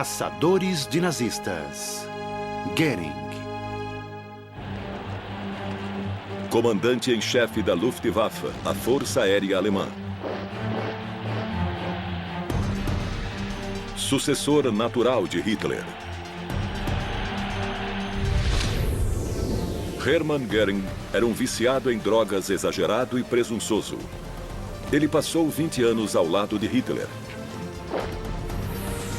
Caçadores de nazistas. Goering. Comandante em chefe da Luftwaffe, a Força Aérea Alemã. Sucessor natural de Hitler. Hermann Göring era um viciado em drogas exagerado e presunçoso. Ele passou 20 anos ao lado de Hitler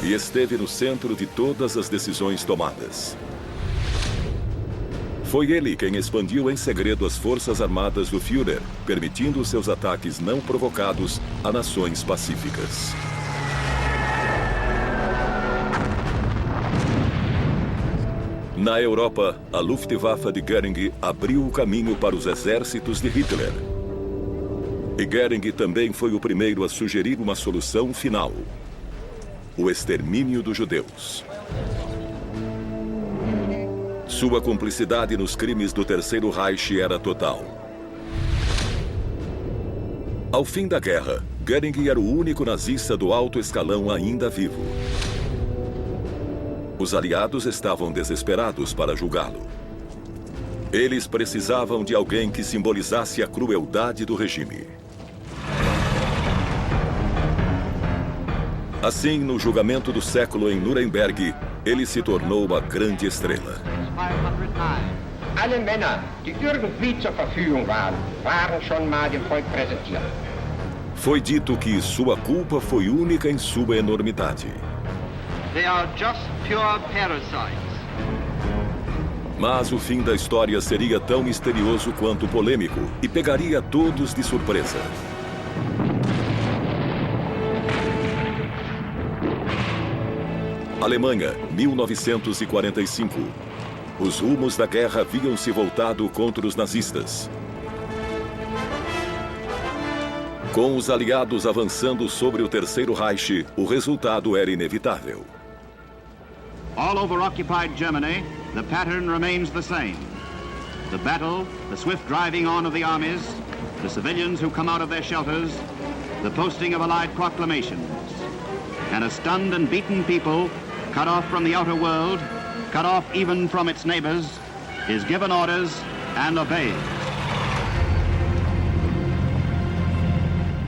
e esteve no centro de todas as decisões tomadas. Foi ele quem expandiu em segredo as forças armadas do Führer, permitindo seus ataques não provocados a nações pacíficas. Na Europa, a Luftwaffe de Göring abriu o caminho para os exércitos de Hitler. E Göring também foi o primeiro a sugerir uma solução final: o extermínio dos judeus. Sua cumplicidade nos crimes do Terceiro Reich era total. Ao fim da guerra, Göring era o único nazista do alto escalão ainda vivo. Os aliados estavam desesperados para julgá-lo. Eles precisavam de alguém que simbolizasse a crueldade do regime. Assim, no julgamento do século em Nuremberg, ele se tornou uma grande estrela. Alle Männer, die irgendwie zur Verfügung waren schon mal dem Volk präsentiert. Foi dito que sua culpa foi única em sua enormidade. They are just pure parasites. Mas o fim da história seria tão misterioso quanto polêmico e pegaria todos de surpresa. Alemanha, 1945. Os rumos da guerra haviam se voltado contra os nazistas. Com os aliados avançando sobre o Terceiro Reich, o resultado era inevitável. All over occupied Germany, the pattern remains the same. The battle, the swift driving on of the armies, the civilians who come out of their shelters, the posting of Allied proclamations, and a stunned and beaten people, cut off from the outer world, cut off even from its neighbors, is given orders and obeys.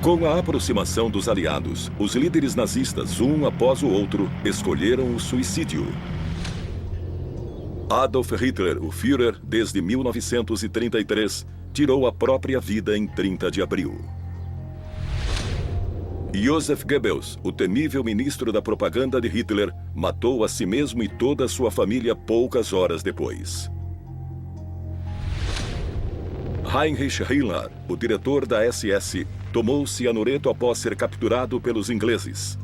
Com a aproximação dos aliados, os líderes nazistas, um após o outro, escolheram o suicídio. Adolf Hitler, o Führer, desde 1933, tirou a própria vida em 30 de abril. Joseph Goebbels, o temível ministro da propaganda de Hitler, matou a si mesmo e toda a sua família poucas horas depois. Heinrich Himmler, o diretor da SS, tomou cianureto após ser capturado pelos ingleses.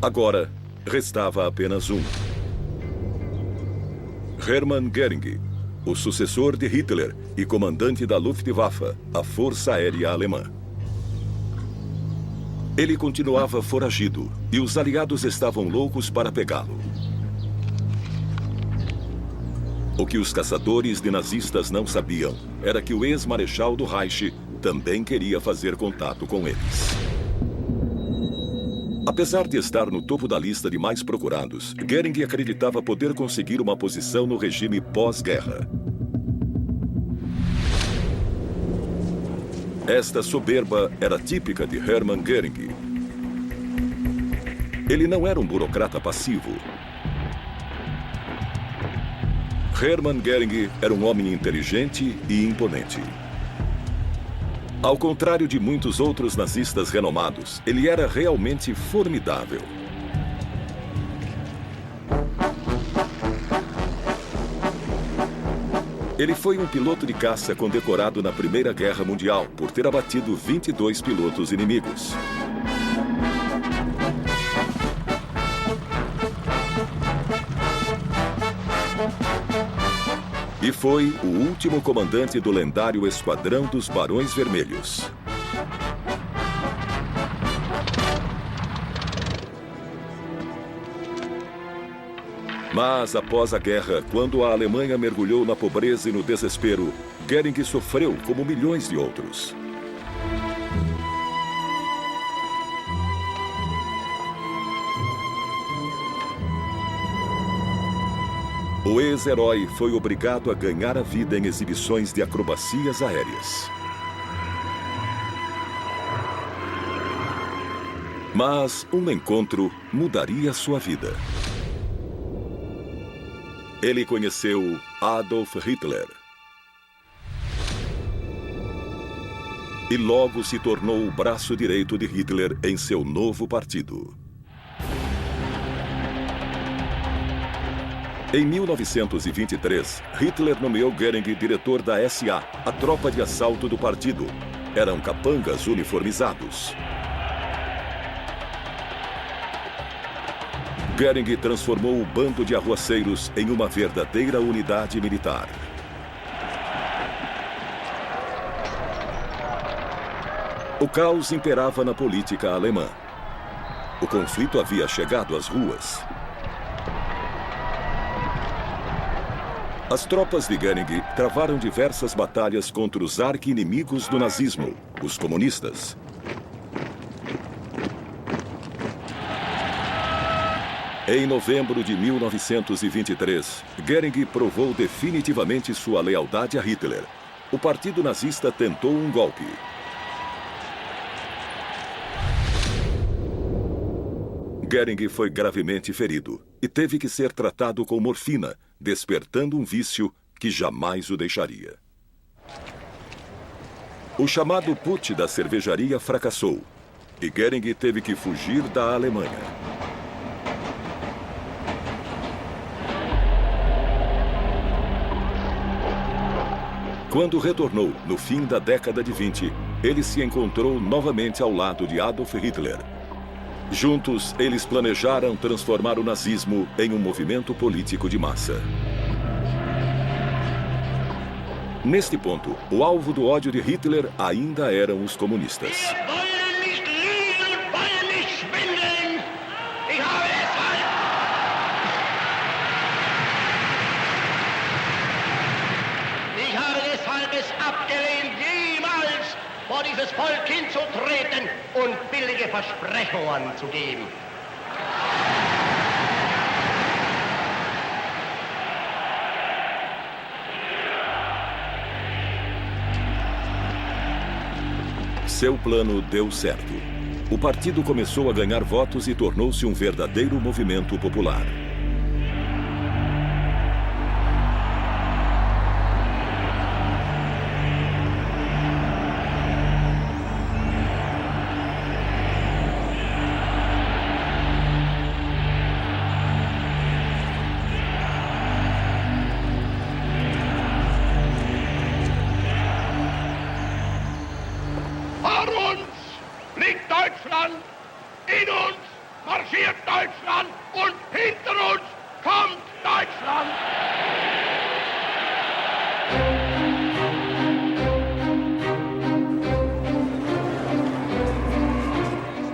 Agora, restava apenas um: Hermann Göring, o sucessor de Hitler e comandante da Luftwaffe, a Força Aérea Alemã. Ele continuava foragido e os aliados estavam loucos para pegá-lo. O que os caçadores de nazistas não sabiam era que o ex-marechal do Reich também queria fazer contato com eles. Apesar de estar no topo da lista de mais procurados, Göring acreditava poder conseguir uma posição no regime pós-guerra. Esta soberba era típica de Hermann Göring. Ele não era um burocrata passivo. Hermann Göring era um homem inteligente e imponente. Ao contrário de muitos outros nazistas renomados, ele era realmente formidável. Ele foi um piloto de caça condecorado na Primeira Guerra Mundial por ter abatido 22 pilotos inimigos. E foi o último comandante do lendário Esquadrão dos Barões Vermelhos. Mas, após a guerra, quando a Alemanha mergulhou na pobreza e no desespero, Göring sofreu como milhões de outros. o ex-herói foi obrigado a ganhar a vida em exibições de acrobacias aéreas. Mas um encontro mudaria sua vida. Ele conheceu Adolf Hitler. E logo se tornou o braço direito de Hitler em seu novo partido. Em 1923, Hitler nomeou Göring diretor da SA, a tropa de assalto do partido. Eram capangas uniformizados. Göring transformou o bando de arruaceiros em uma verdadeira unidade militar. O caos imperava na política alemã. O conflito havia chegado às ruas. As tropas de Göring travaram diversas batalhas contra os arqui-inimigos do nazismo, os comunistas. Em novembro de 1923, Göring provou definitivamente sua lealdade a Hitler. O partido nazista tentou um golpe. Göring foi gravemente ferido e teve que ser tratado com morfina, despertando um vício que jamais o deixaria. O chamado putsch da cervejaria fracassou e Göring teve que fugir da Alemanha. Quando retornou, no fim da década de 20, ele se encontrou novamente ao lado de Adolf Hitler. Juntos, eles planejaram transformar o nazismo em um movimento político de massa. Neste ponto, o alvo do ódio de Hitler ainda eram os comunistas. Vor dieses Volk hinzutreten und billige Versprechungen zu geben. Seu plano deu certo. O partido começou a ganhar votos e tornou-se um verdadeiro movimento popular.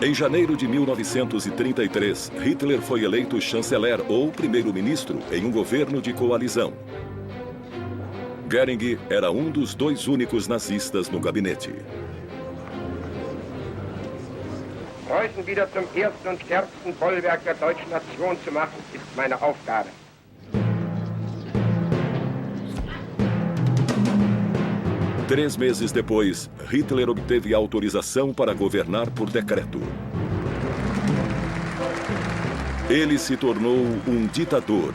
Em janeiro de 1933, Hitler foi eleito chanceler ou primeiro-ministro em um governo de coalizão. Göring era um dos dois únicos nazistas no gabinete. Preußen wieder zum ersten und stärksten Bollwerk der deutschen Nation zu machen, ist meine Aufgabe. Três meses depois, Hitler obteve autorização para governar por decreto. Ele se tornou um ditador.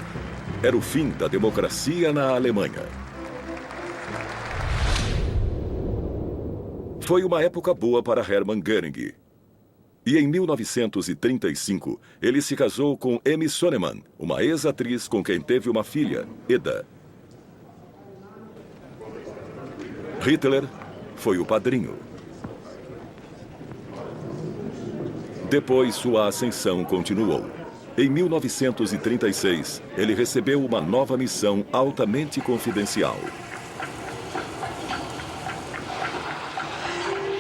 Era o fim da democracia na Alemanha. Foi uma época boa para Hermann Göring. E em 1935, ele se casou com Emmy Sonnemann, uma ex-atriz com quem teve uma filha, Eda. Hitler foi o padrinho. Depois, sua ascensão continuou. Em 1936, ele recebeu uma nova missão altamente confidencial.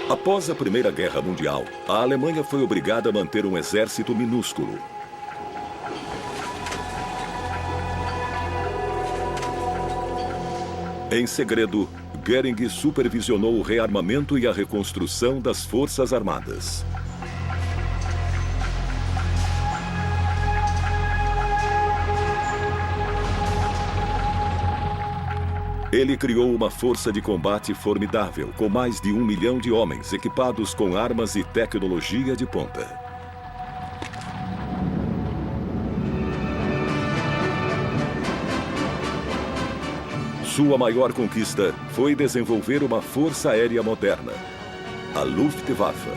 Após a Primeira Guerra Mundial, a Alemanha foi obrigada a manter um exército minúsculo. Em segredo, Göring supervisionou o rearmamento e a reconstrução das Forças Armadas. Ele criou uma força de combate formidável, com mais de 1 milhão de homens equipados com armas e tecnologia de ponta. Sua maior conquista foi desenvolver uma força aérea moderna, a Luftwaffe.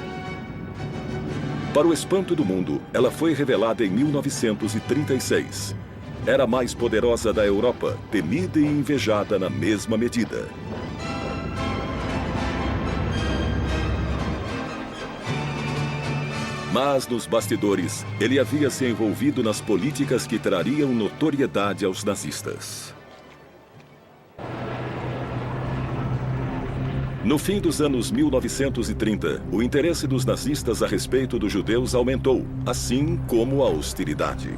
Para o espanto do mundo, ela foi revelada em 1936. Era a mais poderosa da Europa, temida e invejada na mesma medida. Mas, nos bastidores, ele havia se envolvido nas políticas que trariam notoriedade aos nazistas. No fim dos anos 1930, o interesse dos nazistas a respeito dos judeus aumentou, assim como a hostilidade.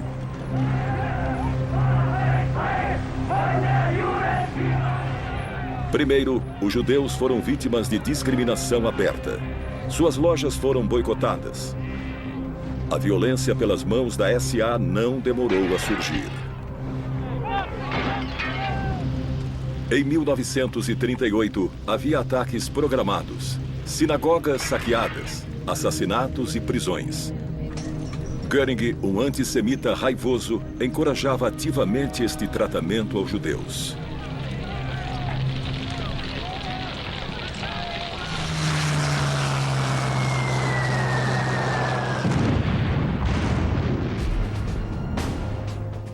Primeiro, os judeus foram vítimas de discriminação aberta. Suas lojas foram boicotadas. A violência pelas mãos da SA não demorou a surgir. Em 1938, havia ataques programados, sinagogas saqueadas, assassinatos e prisões. Göring, um antissemita raivoso, encorajava ativamente este tratamento aos judeus.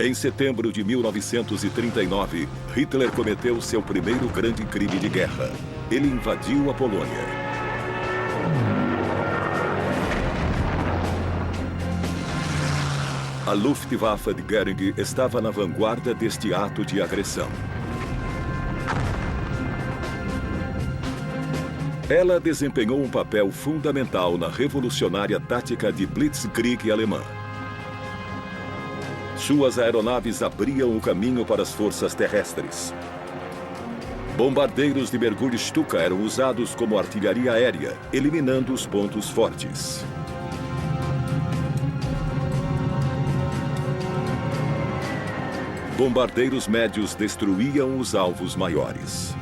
Em setembro de 1939, Hitler cometeu seu primeiro grande crime de guerra. Ele invadiu a Polônia. A Luftwaffe de Göring estava na vanguarda deste ato de agressão. Ela desempenhou um papel fundamental na revolucionária tática de Blitzkrieg alemã. Suas aeronaves abriam o caminho para as forças terrestres. Bombardeiros de mergulho Stuka eram usados como artilharia aérea, eliminando os pontos fortes. Bombardeiros médios destruíam os alvos maiores.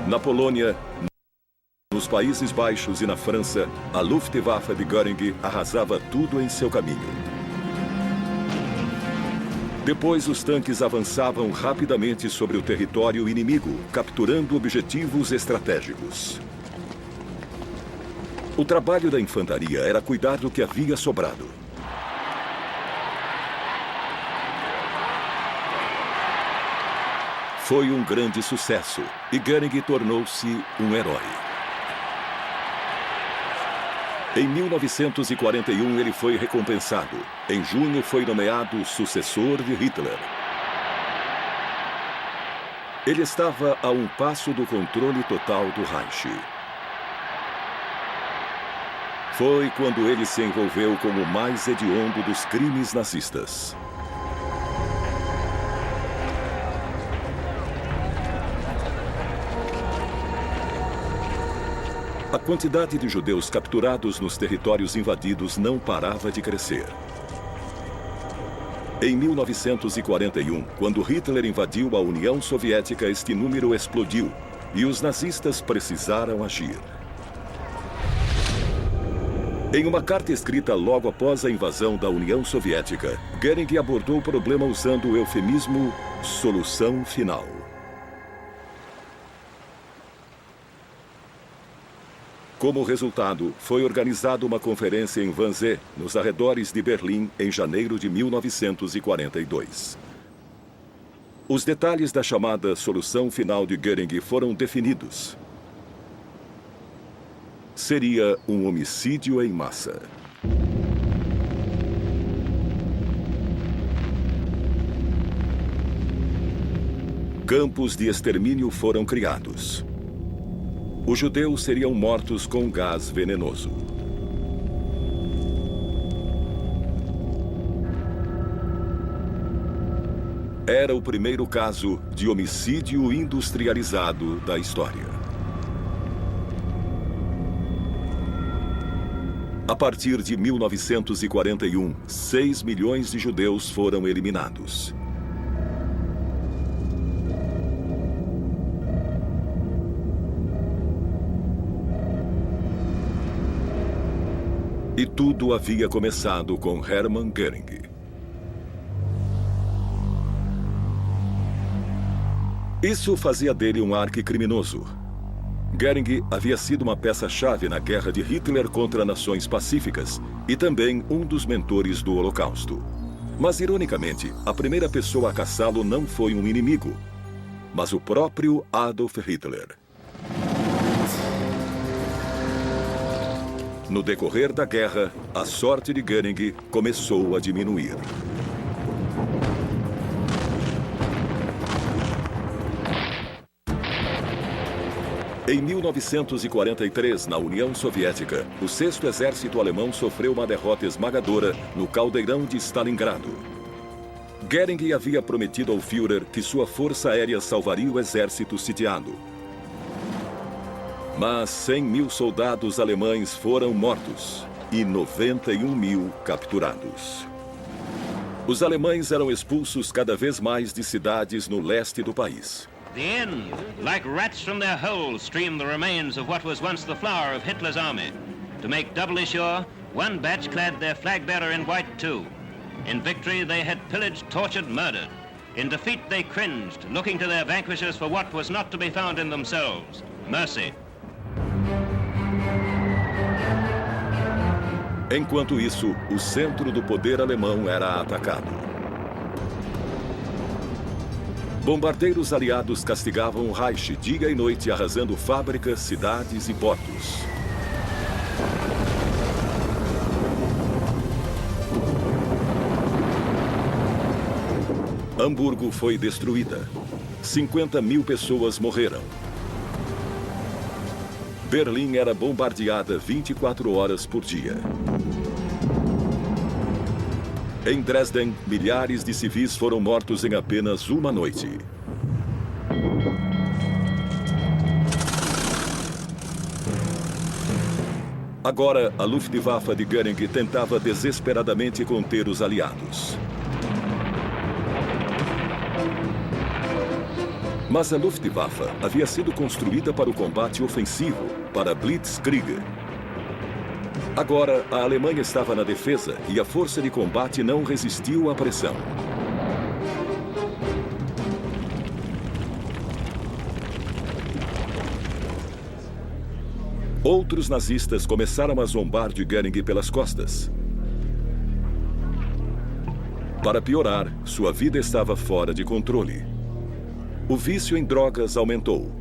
Na Polônia, nos Países Baixos e na França, a Luftwaffe de Göring arrasava tudo em seu caminho. Depois, os tanques avançavam rapidamente sobre o território inimigo, capturando objetivos estratégicos. O trabalho da infantaria era cuidar do que havia sobrado. Foi um grande sucesso e Göring tornou-se um herói. Em 1941, ele foi recompensado. Em junho, foi nomeado sucessor de Hitler. Ele estava a um passo do controle total do Reich. Foi quando ele se envolveu com o mais hediondo dos crimes nazistas. A quantidade de judeus capturados nos territórios invadidos não parava de crescer. Em 1941, quando Hitler invadiu a União Soviética, este número explodiu e os nazistas precisaram agir. Em uma carta escrita logo após a invasão da União Soviética, Göring abordou o problema usando o eufemismo "solução final". Como resultado, foi organizada uma conferência em Wannsee, nos arredores de Berlim, em janeiro de 1942. Os detalhes da chamada solução final de Göring foram definidos. Seria um homicídio em massa. Campos de extermínio foram criados. Os judeus seriam mortos com gás venenoso. Era o primeiro caso de homicídio industrializado da história. A partir de 1941, 6 milhões de judeus foram eliminados. E tudo havia começado com Hermann Göring. Isso fazia dele um arquicriminoso. Göring havia sido uma peça-chave na guerra de Hitler contra nações pacíficas e também um dos mentores do Holocausto. Mas, ironicamente, a primeira pessoa a caçá-lo não foi um inimigo, mas o próprio Adolf Hitler. No decorrer da guerra, a sorte de Göring começou a diminuir. Em 1943, na União Soviética, o 6º Exército Alemão sofreu uma derrota esmagadora no caldeirão de Stalingrado. Göring havia prometido ao Führer que sua força aérea salvaria o exército sitiado. Mas 100 mil soldados alemães foram mortos e 91 mil capturados. Os alemães eram expulsos cada vez mais de cidades no leste do país. The end, like rats from their holes, streamed the remains of what was once the flower of Hitler's army. To make doubly sure, one batch clad their flag bearer in white too. In victory, they had pillaged, tortured, murdered. In defeat, they cringed, looking to their vanquishers for what was not to be found in themselves: mercy. Enquanto isso, o centro do poder alemão era atacado. Bombardeiros aliados castigavam o Reich dia e noite, arrasando fábricas, cidades e portos. Hamburgo foi destruída. 50 mil pessoas morreram. Berlim era bombardeada 24 horas por dia. Em Dresden, milhares de civis foram mortos em apenas uma noite. Agora, a Luftwaffe de Göring tentava desesperadamente conter os aliados. Mas a Luftwaffe havia sido construída para o combate ofensivo, para Blitzkrieg. Agora, a Alemanha estava na defesa e a força de combate não resistiu à pressão. Outros nazistas começaram a zombar de Göring pelas costas. Para piorar, sua vida estava fora de controle. O vício em drogas aumentou.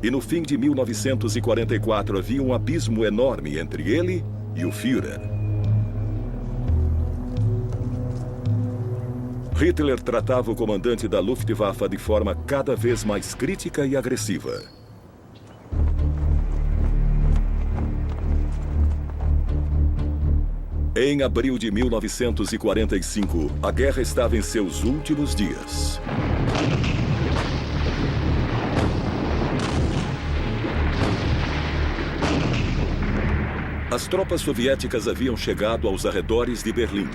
E no fim de 1944 havia um abismo enorme entre ele e o Führer. Hitler tratava o comandante da Luftwaffe de forma cada vez mais crítica e agressiva. Em abril de 1945, a guerra estava em seus últimos dias. As tropas soviéticas haviam chegado aos arredores de Berlim.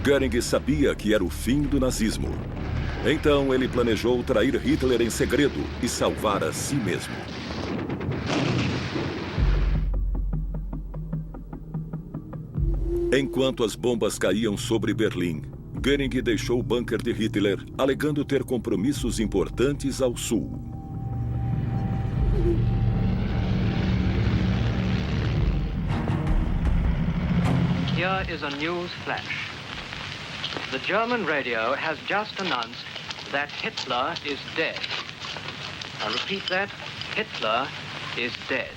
Göring sabia que era o fim do nazismo. Então ele planejou trair Hitler em segredo e salvar a si mesmo. Enquanto as bombas caíam sobre Berlim, Göring deixou o bunker de Hitler, alegando ter compromissos importantes ao sul. Here is a news flash. The German radio has just announced that Hitler is dead. I repeat that, Hitler is dead.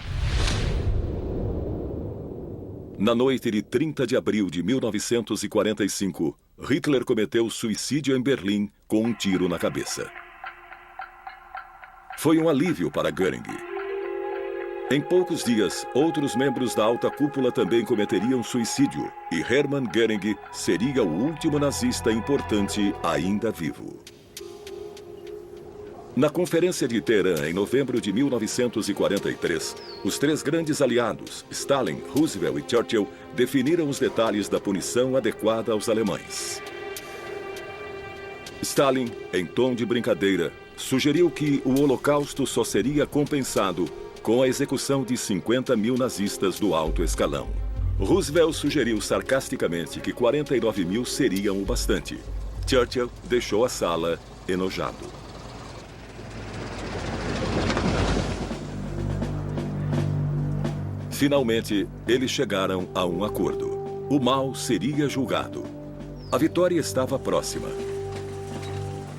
Na noite de 30 de abril de 1945, Hitler cometeu suicídio em Berlim com um tiro na cabeça. Foi um alívio para Göring. Em poucos dias, outros membros da alta cúpula também cometeriam suicídio e Hermann Göring seria o último nazista importante ainda vivo. Na Conferência de Teherã, em novembro de 1943, os três grandes aliados, Stalin, Roosevelt e Churchill, definiram os detalhes da punição adequada aos alemães. Stalin, em tom de brincadeira, sugeriu que o Holocausto só seria compensado com a execução de 50 mil nazistas do alto escalão. Roosevelt sugeriu sarcasticamente que 49 mil seriam o bastante. Churchill deixou a sala enojado. Finalmente, eles chegaram a um acordo. O mal seria julgado. A vitória estava próxima.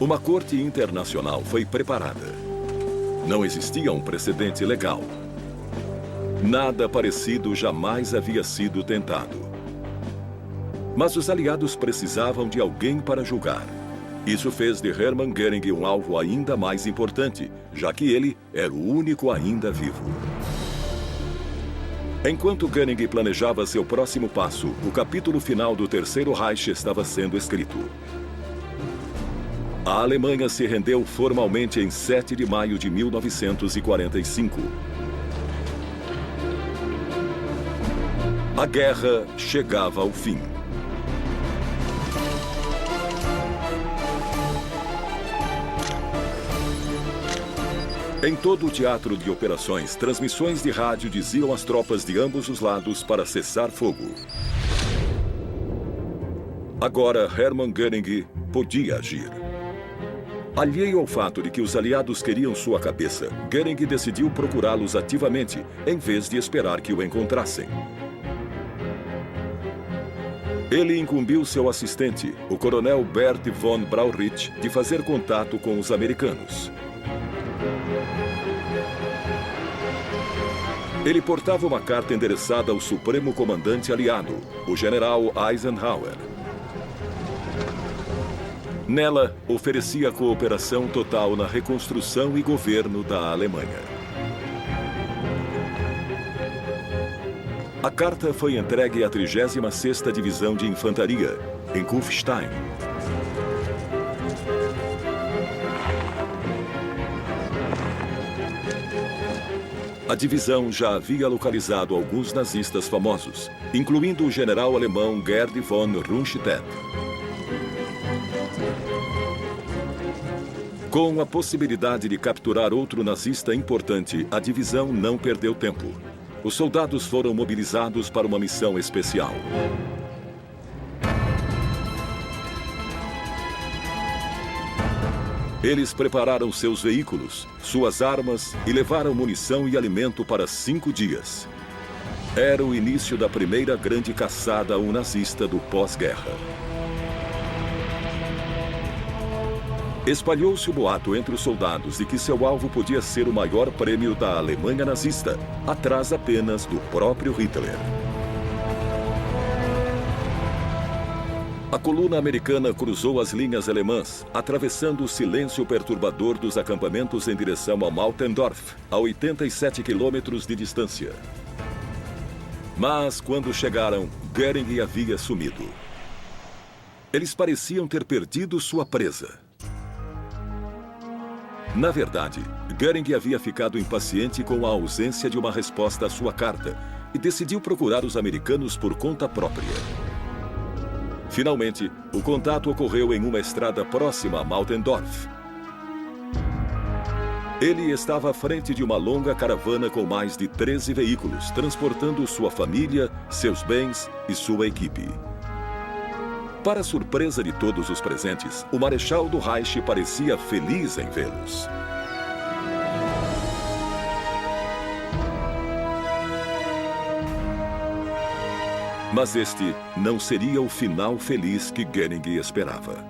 Uma corte internacional foi preparada. Não existia um precedente legal. Nada parecido jamais havia sido tentado. Mas os aliados precisavam de alguém para julgar. Isso fez de Hermann Göring um alvo ainda mais importante, já que ele era o único ainda vivo. Enquanto Göring planejava seu próximo passo, o capítulo final do Terceiro Reich estava sendo escrito. A Alemanha se rendeu formalmente em 7 de maio de 1945. A guerra chegava ao fim. Em todo o teatro de operações, transmissões de rádio diziam às tropas de ambos os lados para cessar fogo. Agora, Hermann Göring podia agir. Alheio ao fato de que os aliados queriam sua cabeça, Göring decidiu procurá-los ativamente, em vez de esperar que o encontrassem. Ele incumbiu seu assistente, o coronel Bert von Brauchitsch, de fazer contato com os americanos. Ele portava uma carta endereçada ao supremo comandante aliado, o general Eisenhower. Nela, oferecia cooperação total na reconstrução e governo da Alemanha. A carta foi entregue à 36ª Divisão de Infantaria, em Kufstein. A divisão já havia localizado alguns nazistas famosos, incluindo o general alemão Gerd von Rundstedt. Com a possibilidade de capturar outro nazista importante, a divisão não perdeu tempo. Os soldados foram mobilizados para uma missão especial. Eles prepararam seus veículos, suas armas e levaram munição e alimento para 5 dias. Era o início da primeira grande caçada ao nazista do pós-guerra. Espalhou-se o boato entre os soldados de que seu alvo podia ser o maior prêmio da Alemanha nazista, atrás apenas do próprio Hitler. A coluna americana cruzou as linhas alemãs, atravessando o silêncio perturbador dos acampamentos em direção a Mautendorf, a 87 quilômetros de distância. Mas, quando chegaram, Göring havia sumido. Eles pareciam ter perdido sua presa. Na verdade, Göring havia ficado impaciente com a ausência de uma resposta à sua carta e decidiu procurar os americanos por conta própria. Finalmente, o contato ocorreu em uma estrada próxima a Mautendorf. Ele estava à frente de uma longa caravana com mais de 13 veículos, transportando sua família, seus bens e sua equipe. Para surpresa de todos os presentes, o marechal do Reich parecia feliz em vê-los. Mas este não seria o final feliz que Göring esperava.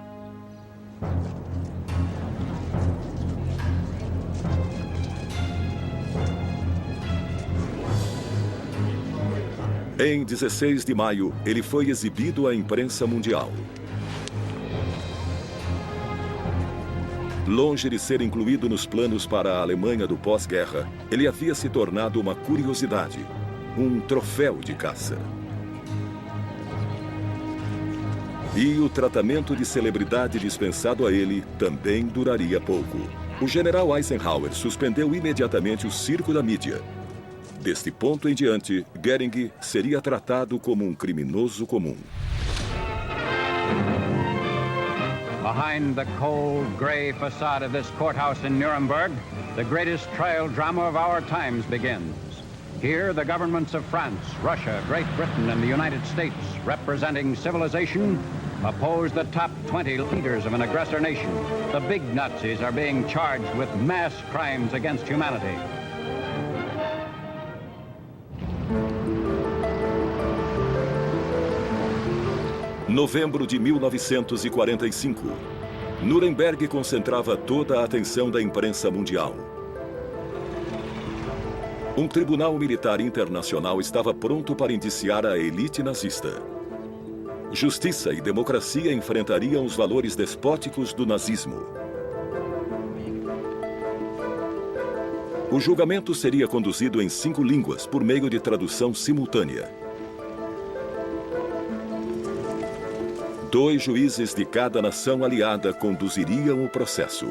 Em 16 de maio, ele foi exibido à imprensa mundial. Longe de ser incluído nos planos para a Alemanha do pós-guerra, ele havia se tornado uma curiosidade, um troféu de caça. E o tratamento de celebridade dispensado a ele também duraria pouco. O general Eisenhower suspendeu imediatamente o circo da mídia. Deste ponto em diante, Goering seria tratado como um criminoso comum. Behind the cold, gray facade of this courthouse in Nuremberg, the greatest trial drama of our times begins. Here, the governments of France, Russia, Great Britain, and the United States, representing civilization, oppose the top 20 leaders of an aggressor nation. The big Nazis are being charged with mass crimes against humanity. Novembro de 1945. Nuremberg concentrava toda a atenção da imprensa mundial. Um tribunal militar internacional estava pronto para indiciar a elite nazista. Justiça e democracia enfrentariam os valores despóticos do nazismo. O julgamento seria conduzido em 5 línguas por meio de tradução simultânea. 2 juízes de cada nação aliada conduziriam o processo.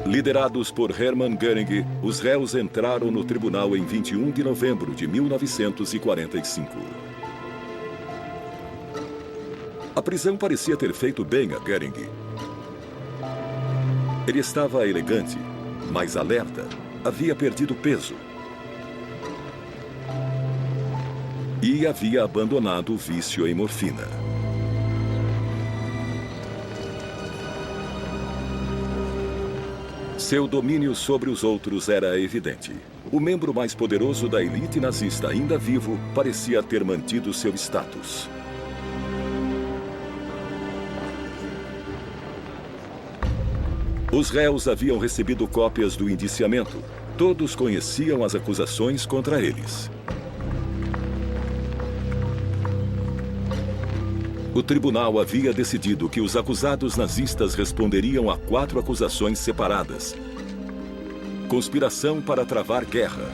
Liderados por Hermann Göring, os réus entraram no tribunal em 21 de novembro de 1945. A prisão parecia ter feito bem a Göring. Ele estava elegante, mas alerta, havia perdido peso. E havia abandonado o vício em morfina. Seu domínio sobre os outros era evidente. O membro mais poderoso da elite nazista ainda vivo parecia ter mantido seu status. Os réus haviam recebido cópias do indiciamento. Todos conheciam as acusações contra eles. O tribunal havia decidido que os acusados nazistas responderiam a 4 acusações separadas. Conspiração para travar guerra.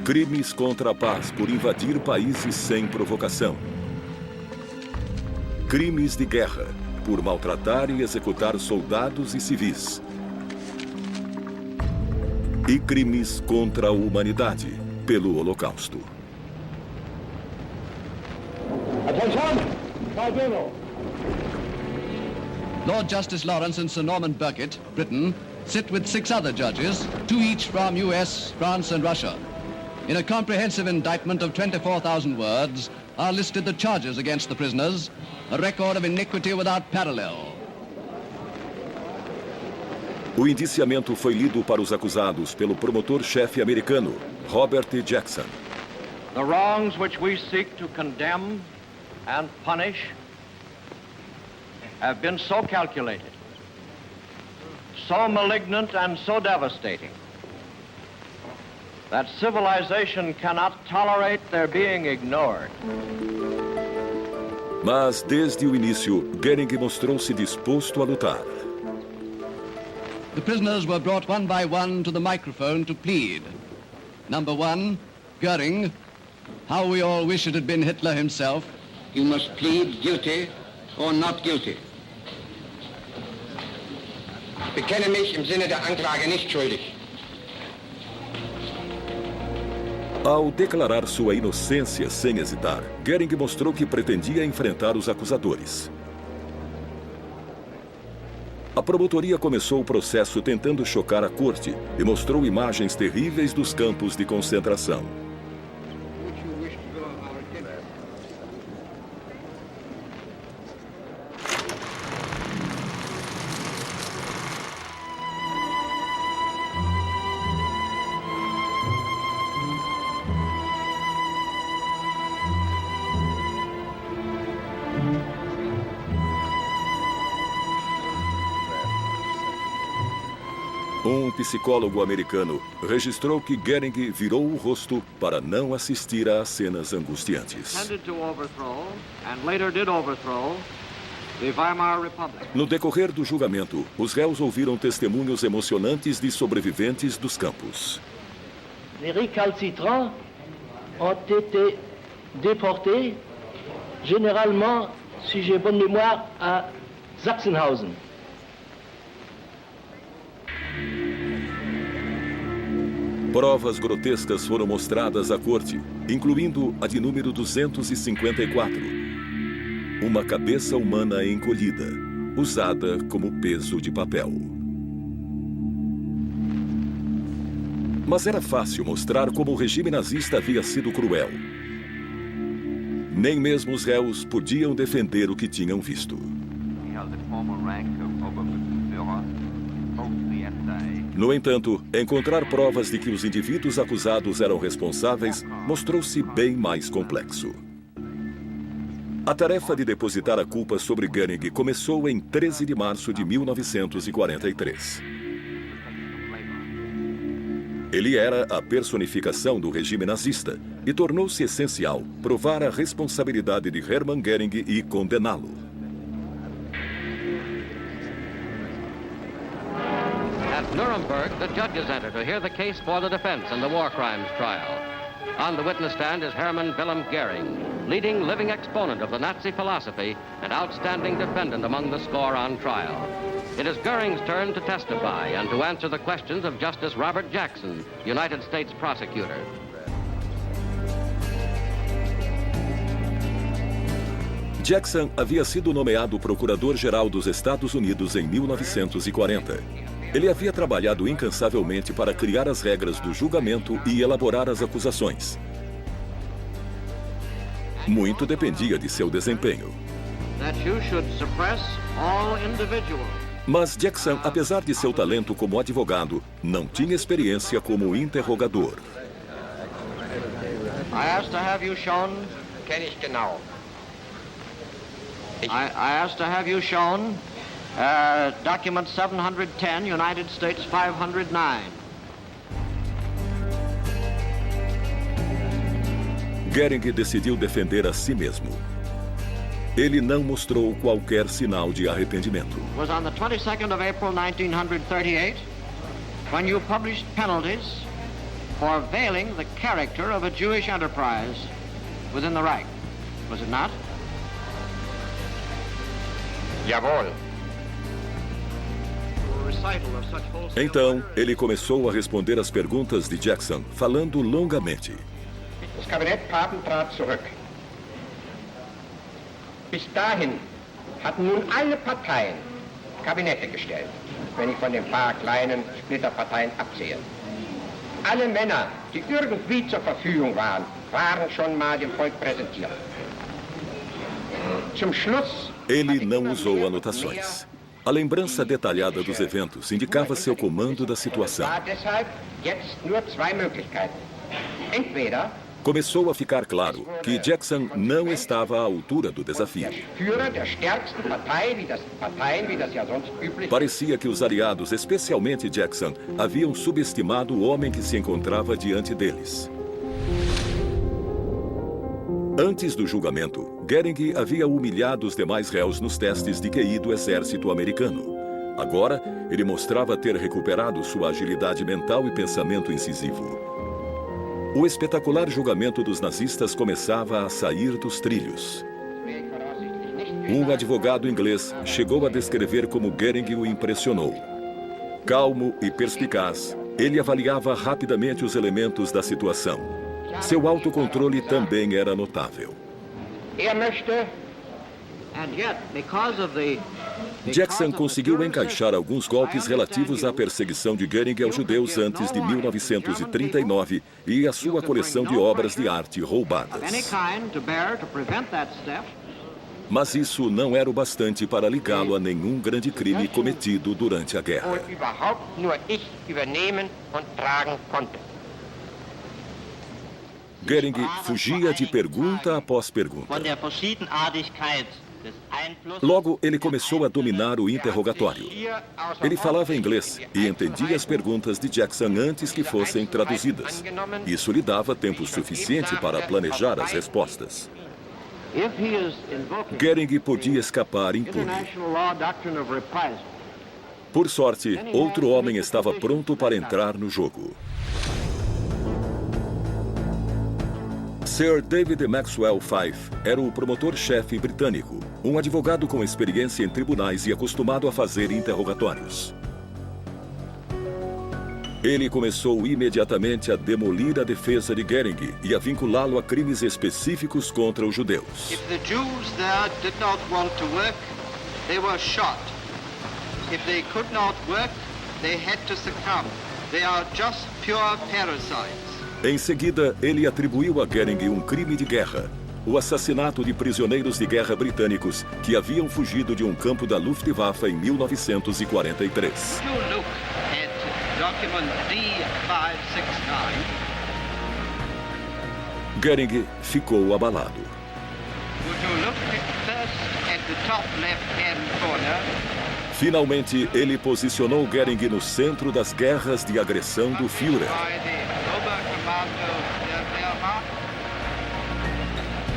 Crimes contra a paz por invadir países sem provocação. Crimes de guerra por maltratar e executar soldados e civis. E crimes contra a humanidade pelo Holocausto. Lord Justice Lawrence and Sir Norman Burkitt, Britain, sit with 6 other judges, 2 each from US, France and Russia. In a comprehensive indictment of 24,000 words are listed the charges against the prisoners, a record of iniquity without parallel. O indiciamento foi lido para os acusados pelo promotor-chefe americano, Robert Jackson. The wrongs which we seek to condemn and punish have been so calculated, so malignant and so devastating that civilization cannot tolerate their being ignored. Mas, desde o início, Göring mostrou-se disposto a lutar. The prisoners were brought one by one to the microphone to plead. Number 1, Göring. How we all wish it had been Hitler himself. You must plead guilty or not guilty. Ich bekenne mich im Sinne der Anklage nicht schuldig. Ao declarar sua inocência sem hesitar, Göring mostrou que pretendia enfrentar os acusadores. A promotoria começou o processo tentando chocar a corte e mostrou imagens terríveis dos campos de concentração. Um psicólogo americano registrou que Göring virou o rosto para não assistir às cenas angustiantes. No decorrer do julgamento, os réus ouviram testemunhos emocionantes de sobreviventes dos campos. Les récalcitrants ont été déporté, généralement, si j'ai bonne mémoire, à Sachsenhausen. Provas grotescas foram mostradas à corte, incluindo a de número 254. Uma cabeça humana encolhida, usada como peso de papel. Mas era fácil mostrar como o regime nazista havia sido cruel. Nem mesmo os réus podiam defender o que tinham visto. No entanto, encontrar provas de que os indivíduos acusados eram responsáveis mostrou-se bem mais complexo. A tarefa de depositar a culpa sobre Göring começou em 13 de março de 1943. Ele era a personificação do regime nazista e tornou-se essencial provar a responsabilidade de Hermann Göring e condená-lo. At Nuremberg, the judges enter to hear the case for the defense in the war crimes trial. On the witness stand is Hermann Wilhelm Göring, leading living exponent of the Nazi philosophy and outstanding defendant among the score on trial. It is Göring's turn to testify and to answer the questions of Justice Robert Jackson, United States prosecutor. Jackson havia sido nomeado procurador-geral dos Estados Unidos em 1940. Ele havia trabalhado incansavelmente para criar as regras do julgamento e elaborar as acusações. Muito dependia de seu desempenho. Mas Jackson, apesar de seu talento como advogado, não tinha experiência como interrogador. I asked to have you shown, kenne ich genau. I asked to have you shown document 710, United States 509. Göring decidiu defender a si mesmo. Ele não mostrou qualquer sinal de arrependimento. It was on the 22nd of April 1938 when you published penalties for veiling the character of a Jewish enterprise within the Reich. Was it not? Jawohl. Então, ele começou a responder às perguntas de Jackson, falando longamente. Das Kabinett Papen trat zurück. Bis dahin hatten nun alle Parteien Kabinette gestellt, wenn ich von den paar kleinen Splitterparteien absehe. Alle Männer, die irgendwie zur Verfügung waren, waren schon mal dem Volk präsentiert. Zum Schluss. Ele não usou anotações. A lembrança detalhada dos eventos indicava seu comando da situação. Começou a ficar claro que Jackson não estava à altura do desafio. Parecia que os aliados, especialmente Jackson, haviam subestimado o homem que se encontrava diante deles. Antes do julgamento, Göring havia humilhado os demais réus nos testes de QI do exército americano. Agora, ele mostrava ter recuperado sua agilidade mental e pensamento incisivo. O espetacular julgamento dos nazistas começava a sair dos trilhos. Um advogado inglês chegou a descrever como Göring o impressionou. Calmo e perspicaz, ele avaliava rapidamente os elementos da situação. Seu autocontrole também era notável. Jackson conseguiu encaixar alguns golpes relativos à perseguição de Göring aos judeus antes de 1939 e à sua coleção de obras de arte roubadas. Mas isso não era o bastante para ligá-lo a nenhum grande crime cometido durante a guerra. Göring fugia de pergunta após pergunta. Logo, ele começou a dominar o interrogatório. Ele falava inglês e entendia as perguntas de Jackson antes que fossem traduzidas. Isso lhe dava tempo suficiente para planejar as respostas. Göring podia escapar impune. Por sorte, outro homem estava pronto para entrar no jogo. Sir David Maxwell Fyfe era o promotor-chefe britânico, um advogado com experiência em tribunais e acostumado a fazer interrogatórios. Ele começou imediatamente a demolir a defesa de Goering e a vinculá-lo a crimes específicos contra os judeus. If the Jews there did not want to work, they were shot. If they could not work, they had to succumb. They are just pure parasites. Em seguida, ele atribuiu a Goering um crime de guerra, o assassinato de prisioneiros de guerra britânicos que haviam fugido de um campo da Luftwaffe em 1943. Document D569. Goering ficou abalado. Would you look first at the top left-hand corner? Finalmente, ele posicionou Goering no centro das guerras de agressão do Führer.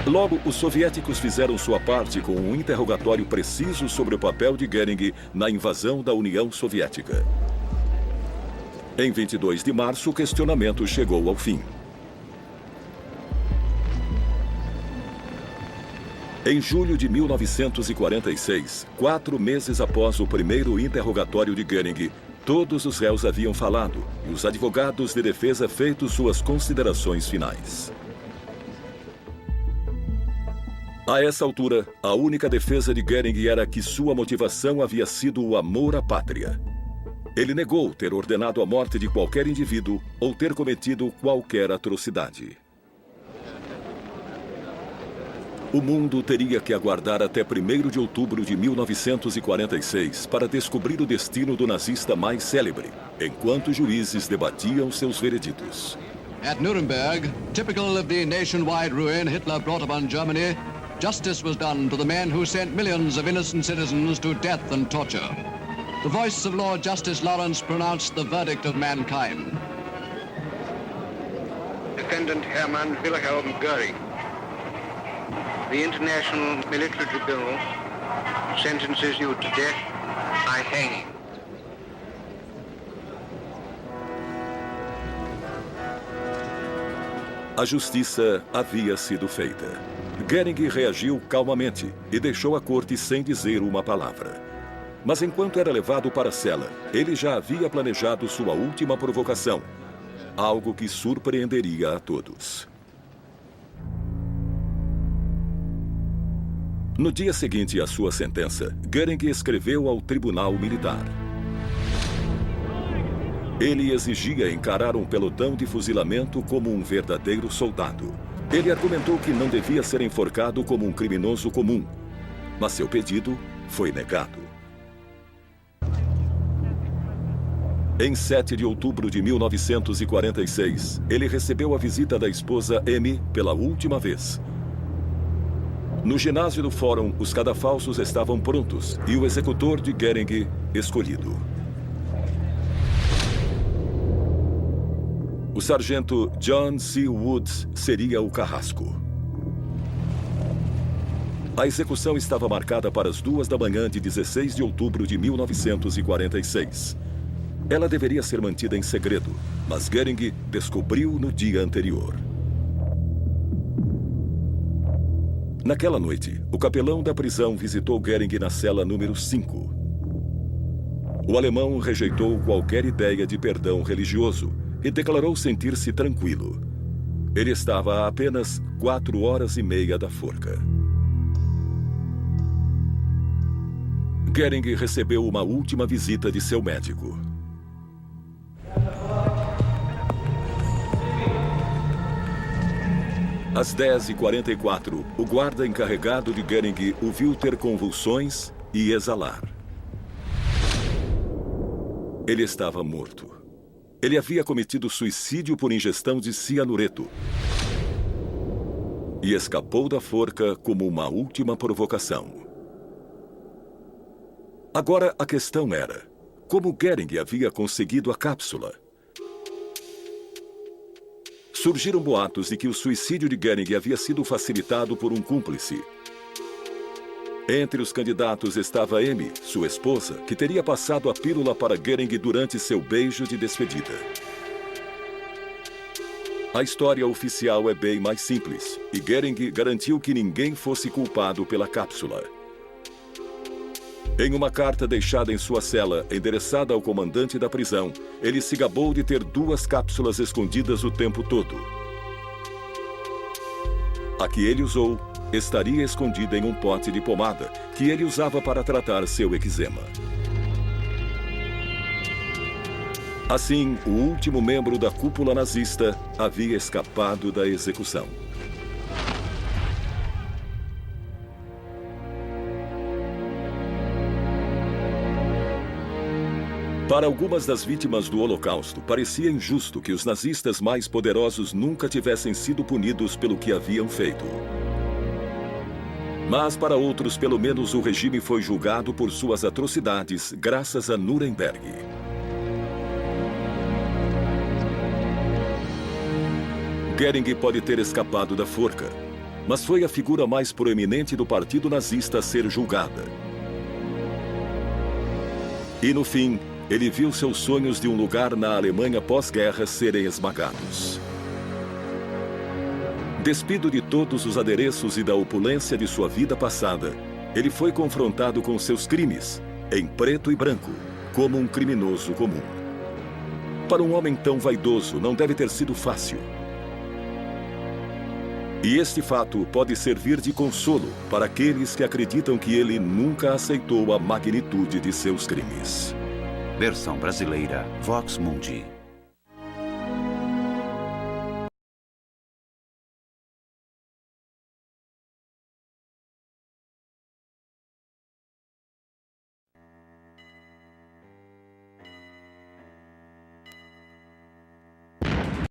Logo, os soviéticos fizeram sua parte com um interrogatório preciso sobre o papel de Goering na invasão da União Soviética. Em 22 de março, o questionamento chegou ao fim. Em julho de 1946, 4 meses após o primeiro interrogatório de Goering, todos os réus haviam falado e os advogados de defesa feito suas considerações finais. A essa altura, a única defesa de Goering era que sua motivação havia sido o amor à pátria. Ele negou ter ordenado a morte de qualquer indivíduo ou ter cometido qualquer atrocidade. O mundo teria que aguardar até 1º de outubro de 1946 para descobrir o destino do nazista mais célebre, enquanto juízes debatiam seus vereditos. At Nuremberg, typical of the nationwide ruin Hitler brought upon Germany, justice was done to the men who sent millions of innocent citizens to death and torture. The voice of Lord Justice Lawrence pronounced the verdict of mankind. Defendant Hermann Wilhelm Goering. The International Military Tribunal sentences you to death by hanging. A justiça havia sido feita. Goering reagiu calmamente e deixou a corte sem dizer uma palavra. Mas enquanto era levado para a cela, ele já havia planejado sua última provocação, algo que surpreenderia a todos. No dia seguinte à sua sentença, Goering escreveu ao tribunal militar. Ele exigia encarar um pelotão de fuzilamento como um verdadeiro soldado. Ele argumentou que não devia ser enforcado como um criminoso comum, mas seu pedido foi negado. Em 7 de outubro de 1946, ele recebeu a visita da esposa Amy pela última vez. No ginásio do Fórum, os cadafalsos estavam prontos e o executor de Goering escolhido. O sargento John C. Woods seria o carrasco. A execução estava marcada para as 2 da manhã de 16 de outubro de 1946. Ela deveria ser mantida em segredo, mas Goering descobriu no dia anterior. Naquela noite, o capelão da prisão visitou Goering na cela número 5. O alemão rejeitou qualquer ideia de perdão religioso e declarou sentir-se tranquilo. Ele estava a apenas 4 horas e meia da forca. Goering recebeu uma última visita de seu médico. Às 10h44, o guarda encarregado de Goering o viu ter convulsões e exalar. Ele estava morto. Ele havia cometido suicídio por ingestão de cianureto e escapou da forca como uma última provocação. Agora a questão era: como Goering havia conseguido a cápsula? Surgiram boatos de que o suicídio de Goering havia sido facilitado por um cúmplice. Entre os candidatos estava Amy, sua esposa, que teria passado a pílula para Goering durante seu beijo de despedida. A história oficial é bem mais simples, e Goering garantiu que ninguém fosse culpado pela cápsula. Em uma carta deixada em sua cela, endereçada ao comandante da prisão, ele se gabou de ter 2 cápsulas escondidas o tempo todo. A que ele usou estaria escondida em um pote de pomada que ele usava para tratar seu eczema. Assim, o último membro da cúpula nazista havia escapado da execução. Para algumas das vítimas do Holocausto, parecia injusto que os nazistas mais poderosos nunca tivessem sido punidos pelo que haviam feito. Mas para outros, pelo menos o regime foi julgado por suas atrocidades graças a Nuremberg. Goering pode ter escapado da forca, mas foi a figura mais proeminente do partido nazista a ser julgada. E no fim, ele viu seus sonhos de um lugar na Alemanha pós-guerra serem esmagados. Despido de todos os adereços e da opulência de sua vida passada, ele foi confrontado com seus crimes, em preto e branco, como um criminoso comum. Para um homem tão vaidoso, não deve ter sido fácil. E este fato pode servir de consolo para aqueles que acreditam que ele nunca aceitou a magnitude de seus crimes. Versão brasileira, Vox Mundi.